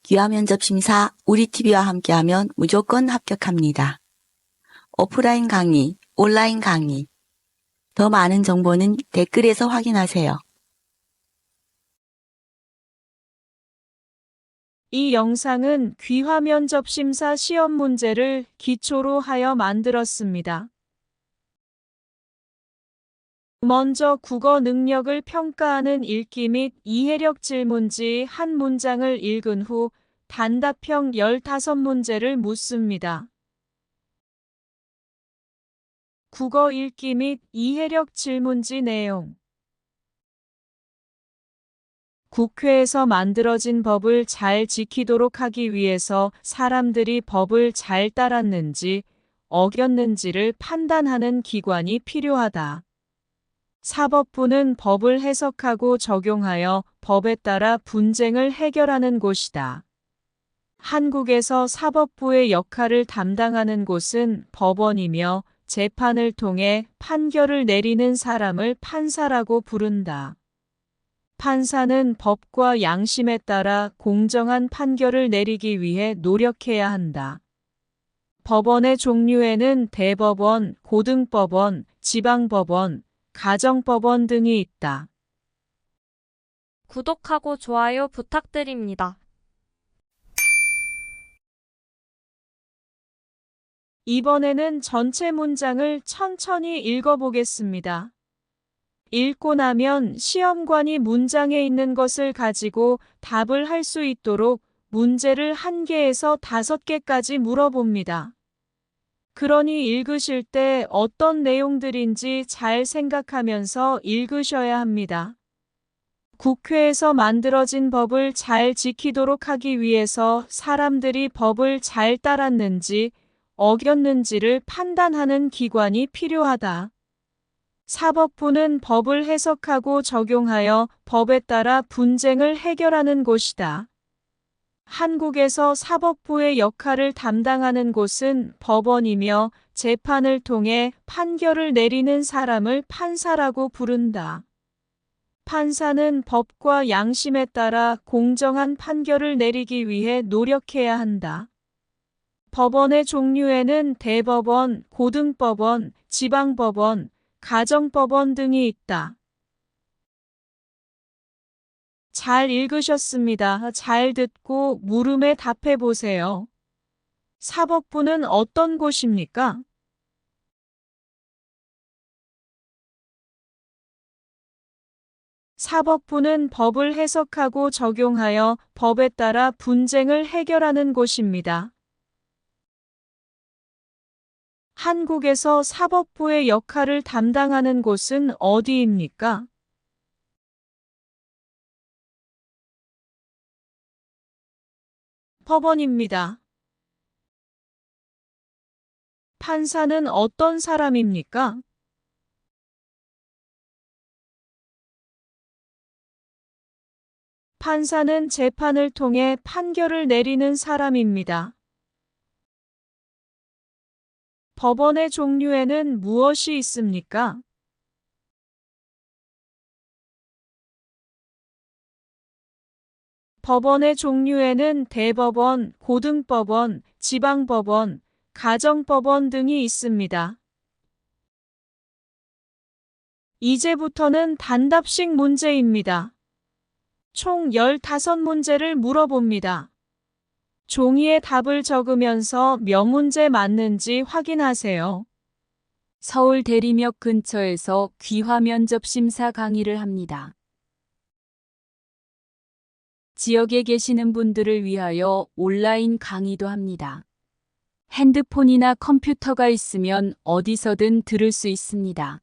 귀화 면접 심사 우리TV와 함께하면 무조건 합격합니다. 오프라인 강의, 온라인 강의. 더 많은 정보는 댓글에서 확인하세요. 이 영상은 귀화 면접 심사 시험 문제를 기초로 하여 만들었습니다. 먼저 국어 능력을 평가하는 읽기 및 이해력 질문지 한 문장을 읽은 후 단답형 15문제를 묻습니다. 국어 읽기 및 이해력 질문지 내용. 국회에서 만들어진 법을 잘 지키도록 하기 위해서 사람들이 법을 잘 따랐는지 어겼는지를 판단하는 기관이 필요하다. 사법부는 법을 해석하고 적용하여 법에 따라 분쟁을 해결하는 곳이다. 한국에서 사법부의 역할을 담당하는 곳은 법원이며 재판을 통해 판결을 내리는 사람을 판사라고 부른다. 판사는 법과 양심에 따라 공정한 판결을 내리기 위해 노력해야 한다. 법원의 종류에는 대법원, 고등법원, 지방법원, 가정법원 등이 있다. 구독하고 좋아요 부탁드립니다. 이번에는 전체 문장을 천천히 읽어보겠습니다. 읽고 나면 시험관이 문장에 있는 것을 가지고 답을 할 수 있도록 문제를 1개에서 5개까지 물어봅니다. 그러니 읽으실 때 어떤 내용들인지 잘 생각하면서 읽으셔야 합니다. 국회에서 만들어진 법을 잘 지키도록 하기 위해서 사람들이 법을 잘 따랐는지 어겼는지를 판단하는 기관이 필요하다. 사법부는 법을 해석하고 적용하여 법에 따라 분쟁을 해결하는 곳이다. 한국에서 사법부의 역할을 담당하는 곳은 법원이며 재판을 통해 판결을 내리는 사람을 판사라고 부른다. 판사는 법과 양심에 따라 공정한 판결을 내리기 위해 노력해야 한다. 법원의 종류에는 대법원, 고등법원, 지방법원, 가정법원 등이 있다. 잘 읽으셨습니다. 잘 듣고 물음에 답해 보세요. 사법부는 어떤 곳입니까? 사법부는 법을 해석하고 적용하여 법에 따라 분쟁을 해결하는 곳입니다. 한국에서 사법부의 역할을 담당하는 곳은 어디입니까? 법원입니다. 판사는 어떤 사람입니까? 판사는 재판을 통해 판결을 내리는 사람입니다. 법원의 종류에는 무엇이 있습니까? 법원의 종류에는 대법원, 고등법원, 지방법원, 가정법원 등이 있습니다. 이제부터는 단답식 문제입니다. 총 15문제를 물어봅니다. 종이에 답을 적으면서 몇 문제 맞는지 확인하세요. 서울 대리역 근처에서 귀화 면접 심사 강의를 합니다. 지역에 계시는 분들을 위하여 온라인 강의도 합니다. 핸드폰이나 컴퓨터가 있으면 어디서든 들을 수 있습니다.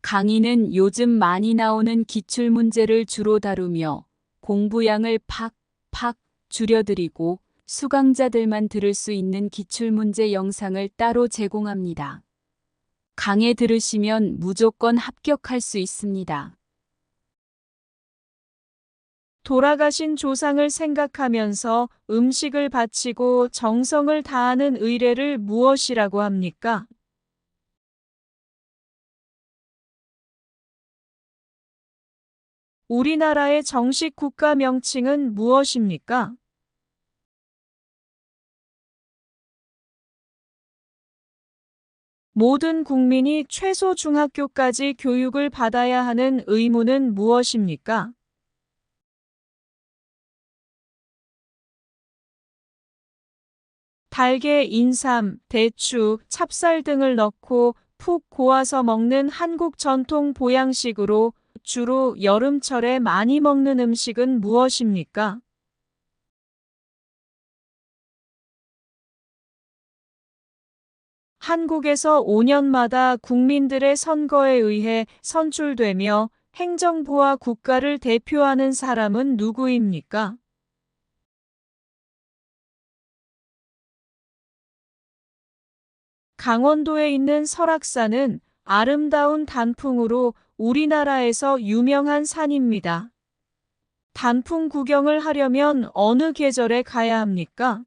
강의는 요즘 많이 나오는 기출문제를 주로 다루며 공부량을 팍팍 줄여드리고 수강자들만 들을 수 있는 기출문제 영상을 따로 제공합니다. 강의 들으시면 무조건 합격할 수 있습니다. 돌아가신 조상을 생각하면서 음식을 바치고 정성을 다하는 의례를 무엇이라고 합니까? 우리나라의 정식 국가 명칭은 무엇입니까? 모든 국민이 최소 중학교까지 교육을 받아야 하는 의무는 무엇입니까? 달걀, 인삼, 대추, 찹쌀 등을 넣고 푹 고아서 먹는 한국 전통 보양식으로 주로 여름철에 많이 먹는 음식은 무엇입니까? 한국에서 5년마다 국민들의 선거에 의해 선출되며 행정부와 국가를 대표하는 사람은 누구입니까? 강원도에 있는 설악산은 아름다운 단풍으로 우리나라에서 유명한 산입니다. 단풍 구경을 하려면 어느 계절에 가야 합니까?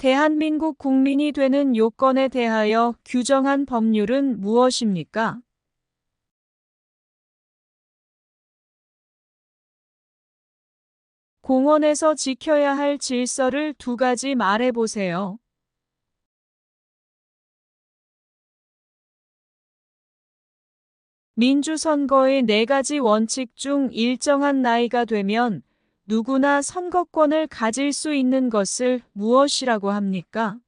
대한민국 국민이 되는 요건에 대하여 규정한 법률은 무엇입니까? 공원에서 지켜야 할 질서를 두 가지 말해보세요. 민주선거의 네 가지 원칙 중 일정한 나이가 되면 누구나 선거권을 가질 수 있는 것을 무엇이라고 합니까?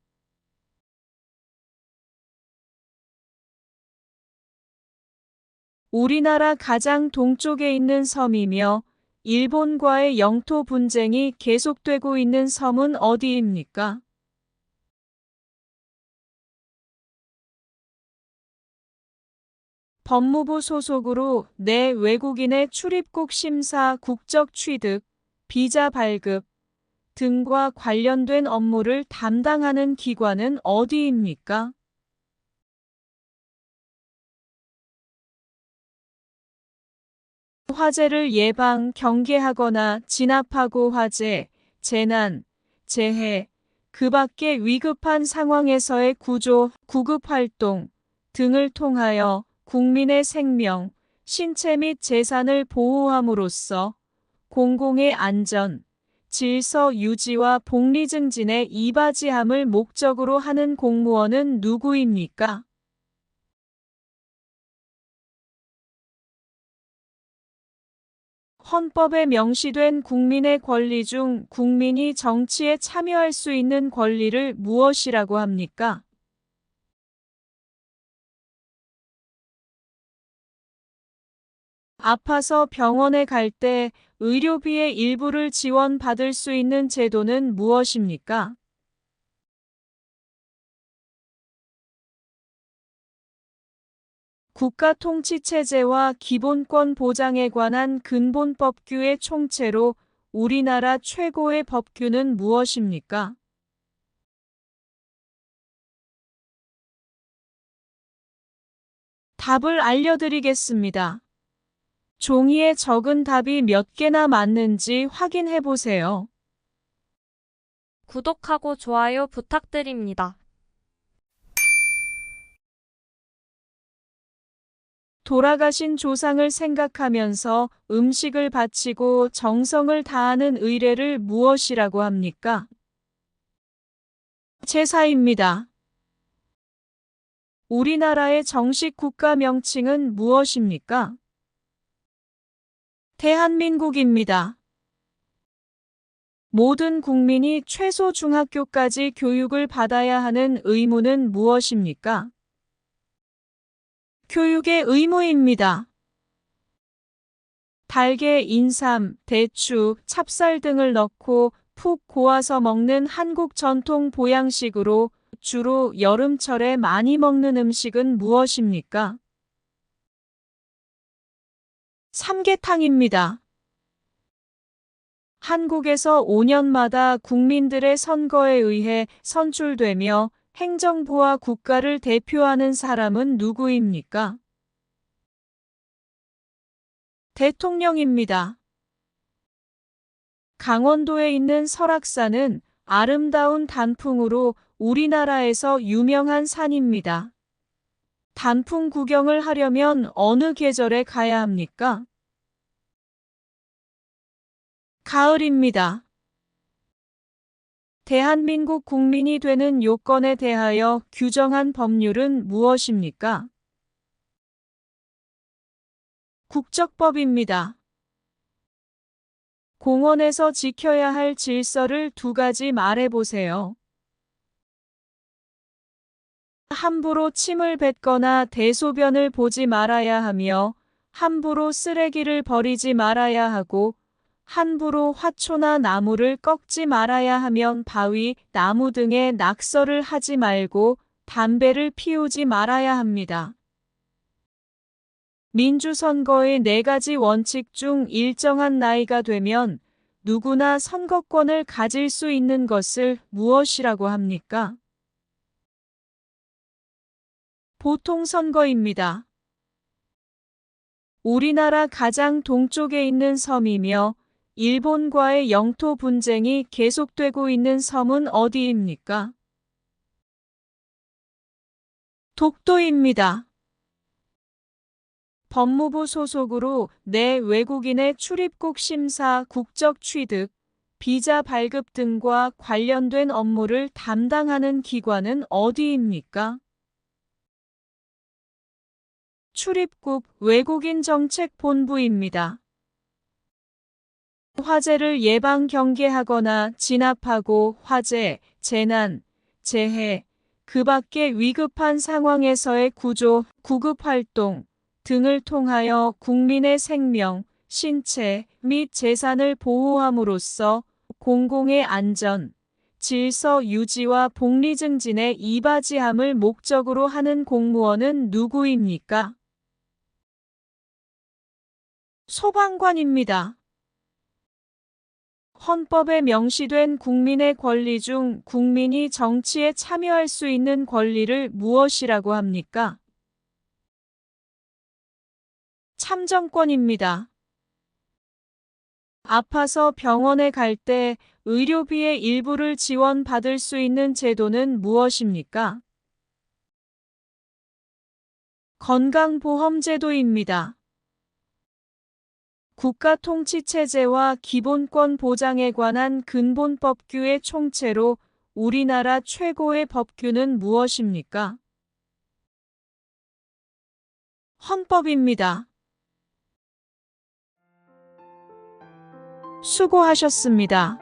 우리나라 가장 동쪽에 있는 섬이며 일본과의 영토 분쟁이 계속되고 있는 섬은 어디입니까? 법무부 소속으로 내 외국인의 출입국 심사, 국적 취득, 비자 발급 등과 관련된 업무를 담당하는 기관은 어디입니까? 화재를 예방, 경계하거나 진압하고 화재, 재난, 재해, 그 밖의 위급한 상황에서의 구조, 구급 활동 등을 통하여 국민의 생명, 신체 및 재산을 보호함으로써 공공의 안전, 질서 유지와 복리 증진에 이바지함을 목적으로 하는 공무원은 누구입니까? 헌법에 명시된 국민의 권리 중 국민이 정치에 참여할 수 있는 권리를 무엇이라고 합니까? 아파서 병원에 갈 때 의료비의 일부를 지원받을 수 있는 제도는 무엇입니까? 국가통치체제와 기본권 보장에 관한 근본법규의 총체로 우리나라 최고의 법규는 무엇입니까? 답을 알려드리겠습니다. 종이에 적은 답이 몇 개나 맞는지 확인해 보세요. 구독하고 좋아요 부탁드립니다. 돌아가신 조상을 생각하면서 음식을 바치고 정성을 다하는 의례를 무엇이라고 합니까? 제사입니다. 우리나라의 정식 국가 명칭은 무엇입니까? 대한민국입니다. 모든 국민이 최소 중학교까지 교육을 받아야 하는 의무는 무엇입니까? 교육의 의무입니다. 달걀, 인삼, 대추, 찹쌀 등을 넣고 푹 고아서 먹는 한국 전통 보양식으로 주로 여름철에 많이 먹는 음식은 무엇입니까? 삼계탕입니다. 한국에서 5년마다 국민들의 선거에 의해 선출되며 행정부와 국가를 대표하는 사람은 누구입니까? 대통령입니다. 강원도에 있는 설악산은 아름다운 단풍으로 우리나라에서 유명한 산입니다. 단풍 구경을 하려면 어느 계절에 가야 합니까? 가을입니다. 대한민국 국민이 되는 요건에 대하여 규정한 법률은 무엇입니까? 국적법입니다. 공원에서 지켜야 할 질서를 두 가지 말해보세요. 함부로 침을 뱉거나 대소변을 보지 말아야 하며, 함부로 쓰레기를 버리지 말아야 하고, 함부로 화초나 나무를 꺾지 말아야 하면 바위, 나무 등에 낙서를 하지 말고 담배를 피우지 말아야 합니다. 민주선거의 4가지 원칙 중 일정한 나이가 되면 누구나 선거권을 가질 수 있는 것을 무엇이라고 합니까? 보통선거입니다. 우리나라 가장 동쪽에 있는 섬이며 일본과의 영토 분쟁이 계속되고 있는 섬은 어디입니까? 독도입니다. 법무부 소속으로 내 외국인의 출입국 심사, 국적 취득, 비자 발급 등과 관련된 업무를 담당하는 기관은 어디입니까? 출입국 외국인 정책 본부입니다. 화재를 예방 경계하거나 진압하고 화재, 재난, 재해, 그 밖의 위급한 상황에서의 구조, 구급 활동 등을 통하여 국민의 생명, 신체 및 재산을 보호함으로써 공공의 안전, 질서 유지와 복리 증진에 이바지함을 목적으로 하는 공무원은 누구입니까? 소방관입니다. 헌법에 명시된 국민의 권리 중 국민이 정치에 참여할 수 있는 권리를 무엇이라고 합니까? 참정권입니다. 아파서 병원에 갈 때 의료비의 일부를 지원받을 수 있는 제도는 무엇입니까? 건강보험제도입니다. 국가통치체제와 기본권 보장에 관한 근본법규의 총체로 우리나라 최고의 법규는 무엇입니까? 헌법입니다. 수고하셨습니다.